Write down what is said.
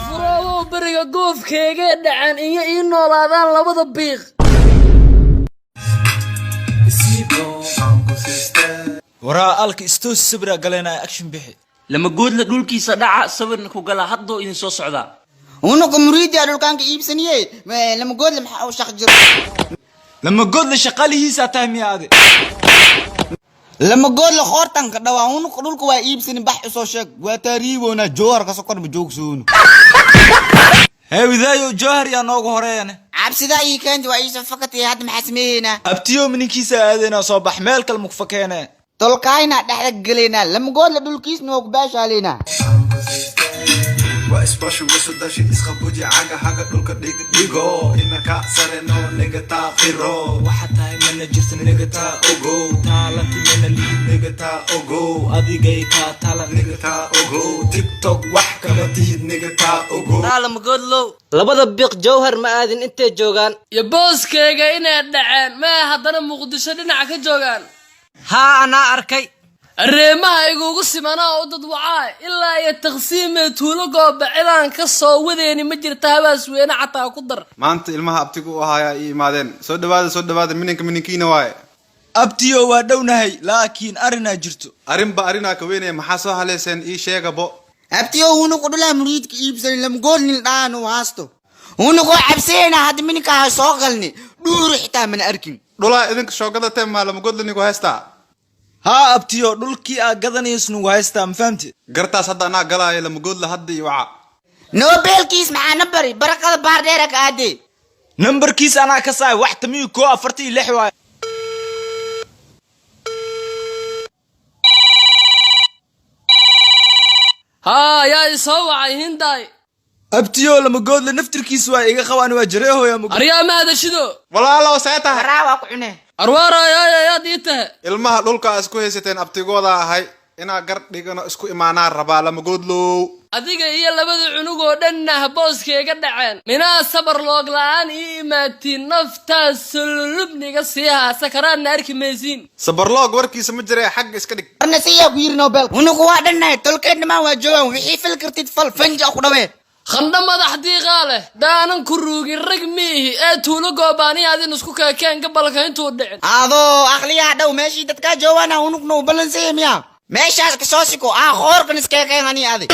furo bariga goofkeyga dhacan iyo ii noolaadaan labada biiq waraa alka istoos sabra galena action bixi lama goodla dhulkiisa dhaca sawirna ku gala haddo idin soo socda unugu muriidi dhulkaanka iibsaniyay lama goodla maxaa u shaq jiro lama goodla shaqalihiisa tahmiyaade lama goodla qoortanka dhawaa unugu dhulku waa iibsani bax soo sheeg waa taariibona jawhar ka sokor ma joogsoon هاوذايو جوهر يا نوغ هورينا عبسدا اي كانت وايسا فكتي هاد محسمينا ابتيو منكيسا ادينا صباح مالك المكفكينا تلقاينا دحدك قلينا لما قول لدولكيس نوك باش علينا واسباشو وسداشي اسخبوجي عاقا حاقا دولكا ديغو إنكا سارينو نيغتا خيرو وحتى من جرت نيغتا اوغو تالنتي من اللي نيغتا اوغو اديغيكا تالن نيغتا اوغو تيك توك وحكا متيد نيغتا اوغو لما قول له labada biq jawhar ma aadin intee joogan يا booskeyga inay dhaceen ma hadana muqdisho dhinaca ka joogan ha ana arkay reemaha igu simana oo dad wacay ilaa ay taqsiimay tuulo goob ciidan ka soo wadeeni ma jirta habaas weena xataa ku dar maanta ilmaha abtigu u ahaaya ii imaadeen soo dhawaada minankiina waaye abtiyo waa dhownahay laakiin arina jirto arina ka weynay maxaa soo haleeseen ii sheegabo abtiyo unugu dhula muriidka iibsan lama gool nin dhaano waasto unugu cabseena had minka soo galni dhuur xitaa man arkin dhula idinka shoogada teema lama godlanigu haystaa ها abtiyo dhulkii aa gadanaysnu haysta ma fahamti gartaas hadda anaa galaayo lama godla hadda iyo waca nobelkiis maxaa nambari barakada baar dheer ka aade nambarkiis anaa ka saay wax tamiyo 46 waay ها يا soo wacay hinday abtiyo lama godla naftirkiis waa iga qabaan waa jareeho ya mug aryaa ma hadashido walaalo saata raawa ku cune arwaara ya diita ilmaha dhulka isku haysateen abtigooda ahay ina gar dhigano isku imaanaa rabaa lama godlow adiga iyo labada cunug oo dhanna booskeyga dhaceen minaa sabar loog la'aan ii imaatiin naftaas lubniga siiha sakaraan arki maysiin sabarloog warkiisa ma jiray xaq iska dhig arna siya ku yiri nobel unugu waa dhannahay tolkeedna ma waa joogan wixii fil kartid fal fanja ku dhawee khanda madax diiqaale daanan ku ruugin rag miihi ee tuulo goobaani adin isku kaakeen gabalka intuu dhicin adoo aqliya dhow meeshii dadka joowana unugnu balanseemiya meeshaas ka soo siko qoorkan iska keenani adig